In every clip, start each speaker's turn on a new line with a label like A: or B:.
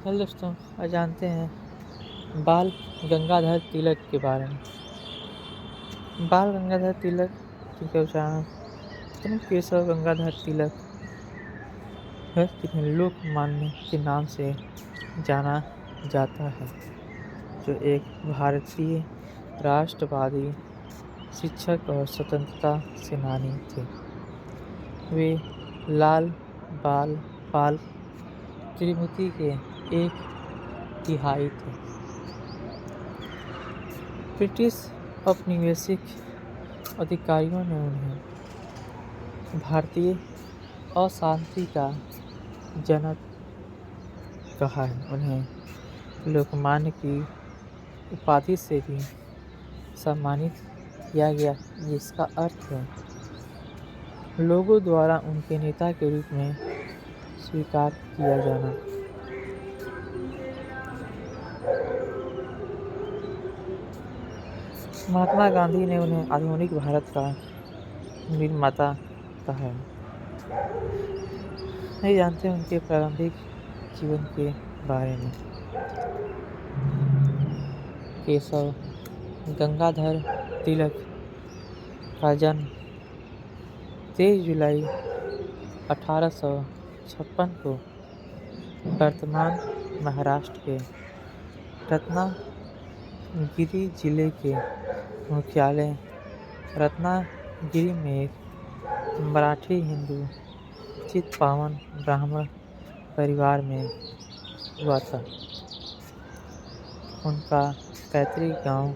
A: Hello दोस्तों, आज जानते हैं बाल गंगाधर तिलक के बारे में। बाल गंगाधर तिलक जिनका उच्चारण उत्तम केशव गंगाधर तिलक है, जिन्हें लोकमान्य के नाम से जाना जाता है, जो एक भारतीय राष्ट्रवादी शिक्षक और स्वतंत्रता सेनानी थे। वे लाल बाल पाल त्रिमुती के एक तिहाई थे। ब्रिटिश औपनिवेशिक अधिकारियों ने उन्हें भारतीय अशांति का जनक कहा है। उन्हें लोकमान्य की उपाधि से भी सम्मानित किया गया, जिसका अर्थ है लोगों द्वारा उनके नेता के रूप में स्वीकार किया जाना। महात्मा गांधी ने उन्हें आधुनिक भारत का निर्माता कहा है। नहीं जानते हैं उनके प्रारंभिक जीवन के बारे में। केशव गंगाधर तिलक का जन्म 23 जुलाई 1856 को वर्तमान महाराष्ट्र के रत्नागिरी जिले के मुख्यालय रत्नागिरी में एक मराठी हिंदू चित्पावन ब्राह्मण परिवार में हुआ था। उनका पैतृक गांव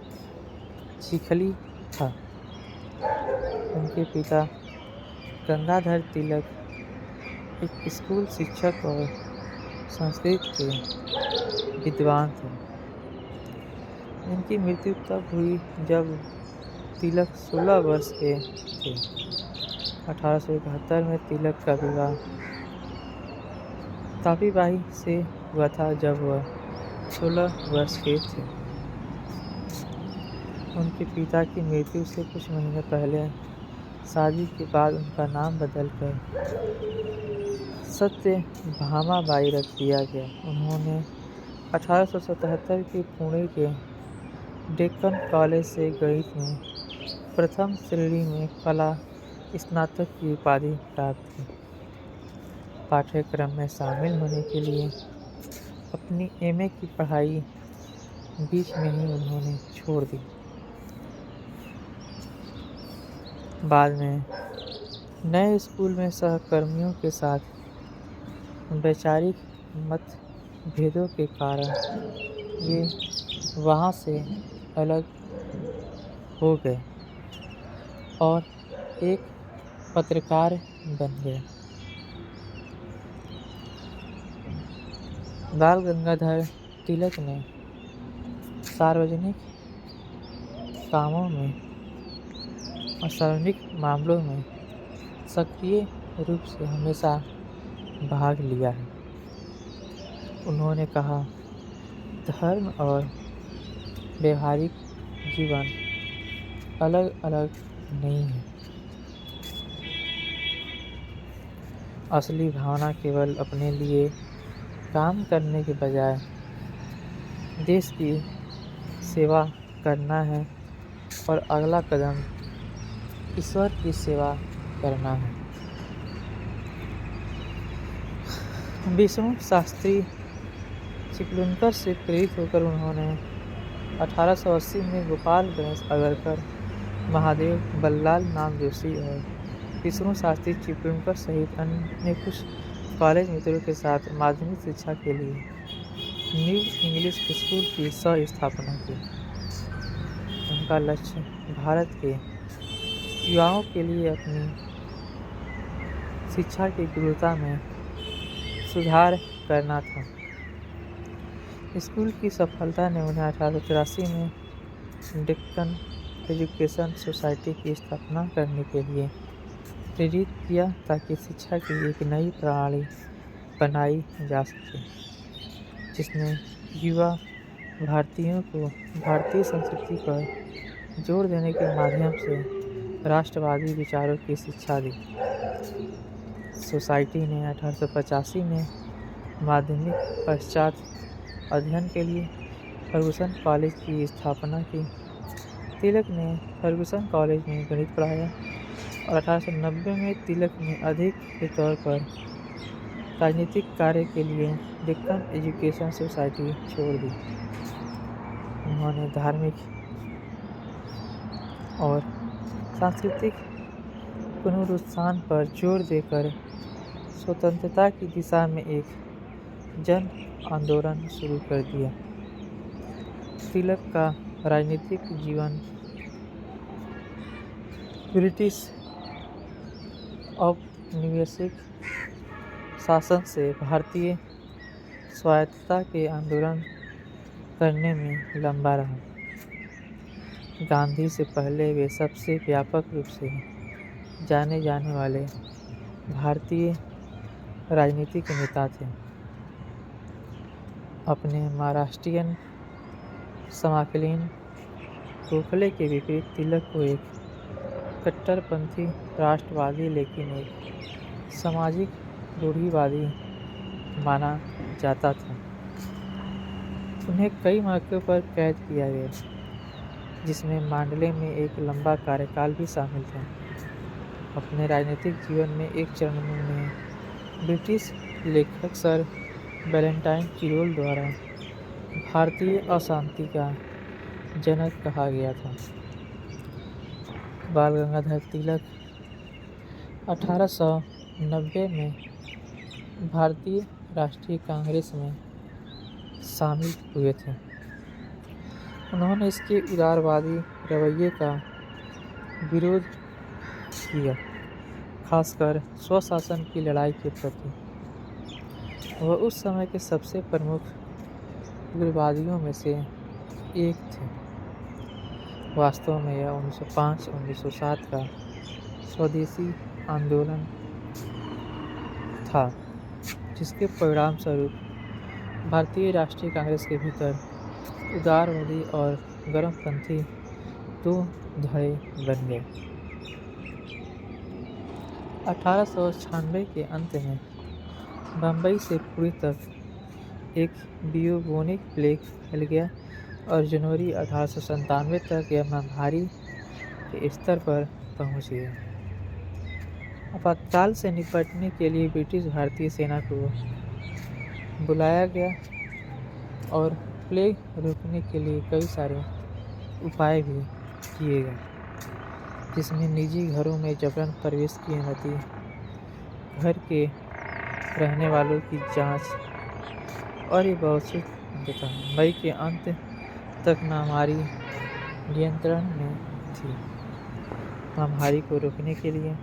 A: चिखली था। उनके पिता गंगाधर तिलक एक स्कूल शिक्षक और संस्कृत के विद्वान थे। इनकी मृत्यु तब हुई जब तिलक 16 वर्ष के थे। 1871 में तिलक का विवाह तापीबाई से हुआ था, जब वह 16 वर्ष के थे। उनके पिता की मृत्यु से कुछ महीने पहले शादी के बाद उनका नाम बदलकर सत्यभामाबाई रख दिया गया। उन्होंने 1877 के पुणे के डेक्कन कॉलेज से गणित में प्रथम श्रेणी में कला स्नातक की उपाधि प्राप्त की। पाठ्यक्रम में शामिल होने के लिए अपनी एमए की पढ़ाई बीच में ही उन्होंने छोड़ दी। बाद में नए स्कूल में सहकर्मियों के साथ वैचारिक मतभेदों के कारण वे वहां से अलग हो गए और एक पत्रकार बन गए। बाल गंगाधर तिलक ने सार्वजनिक कामों में और सार्वजनिक मामलों में सक्रिय रूप से हमेशा भाग लिया है। उन्होंने कहा, धर्म और व्यवहारिक जीवन अलग अलग नहीं है। असली भावना केवल अपने लिए काम करने के बजाय देश की सेवा करना है और अगला कदम ईश्वर की सेवा करना है। विष्णु शास्त्री चिपलुनकर से प्रेरित होकर उन्होंने 1880 में गोपाल गणेश अगरकर, महादेव बल्लाल नाम जोशी और विष्णु शास्त्री चिपलुनकर सहित अन्य कुछ कॉलेज मित्रों के साथ माध्यमिक शिक्षा के लिए न्यू इंग्लिश स्कूल की स्थापना की। उनका लक्ष्य भारत के युवाओं के लिए अपनी शिक्षा की गुणवत्ता में सुधार करना था। स्कूल की सफलता ने उन्हें 1884 में डेक्कन एजुकेशन सोसाइटी की स्थापना करने के लिए प्रेरित किया, ताकि शिक्षा की एक नई प्रणाली बनाई जा सके, जिसने युवा भारतीयों को भारतीय संस्कृति पर जोर देने के माध्यम से राष्ट्रवादी विचारों की शिक्षा दी। सोसाइटी ने 1885 में माध्यमिक पश्चात अध्ययन के लिए फर्गुसन कॉलेज की स्थापना की। तिलक ने फर्गुसन कॉलेज में गणित पढ़ाया और 1890 में तिलक ने अधिक के तौर पर राजनीतिक कार्य के लिए डेक्कन एजुकेशन सोसाइटी छोड़ दी। उन्होंने धार्मिक और सांस्कृतिक पुनरुत्थान पर जोर देकर स्वतंत्रता की दिशा में एक जन आंदोलन शुरू कर दिया। तिलक का राजनीतिक जीवन ब्रिटिश औपनिवेशिक शासन से भारतीय स्वायत्तता के आंदोलन करने में लंबा रहा। गांधी से पहले वे सबसे व्यापक रूप से जाने जाने वाले भारतीय राजनीतिक नेता थे। अपने महाराष्ट्रियन समकालीन गोखले के विपरीत तिलक को एक कट्टरपंथी राष्ट्रवादी लेकिन एक सामाजिक रूढ़िवादी माना जाता था। उन्हें कई मौक़ों पर कैद किया गया, जिसमें मांडले में एक लंबा कार्यकाल भी शामिल था। अपने राजनीतिक जीवन में एक चरण में उन्हें ब्रिटिश लेखक सर वैलेंटाइन टिरोल द्वारा भारतीय अशांति का जनक कहा गया था। बाल गंगाधर तिलक 1890 में भारतीय राष्ट्रीय कांग्रेस में शामिल हुए थे। उन्होंने इसके उदारवादी रवैये का विरोध किया, खासकर स्वशासन की लड़ाई के प्रति। वह उस समय के सबसे प्रमुख उग्रवादियों में से एक थे। वास्तव में यह 1905-1907 का स्वदेशी आंदोलन था, जिसके परिणाम स्वरूप भारतीय राष्ट्रीय कांग्रेस के भीतर उदारवादी और गर्मपंथी दो धड़े बन गए। 1896 के अंत में बम्बई से पुरी तक एक बियोबोनिक प्लेग फैल गया और जनवरी 1897 तक यह महामारी के स्तर पर पहुंच गया। आपातकाल से निपटने के लिए ब्रिटिश भारतीय सेना को बुलाया गया और प्लेग रोकने के लिए कई सारे उपाय भी किए गए, जिसमें निजी घरों में जबरन प्रवेश की अनुमति, घर के रहने वालों की जांच और ये बहुत सी था। मई के अंत तक महामारी नियंत्रण में थी। महामारी को रोकने के लिए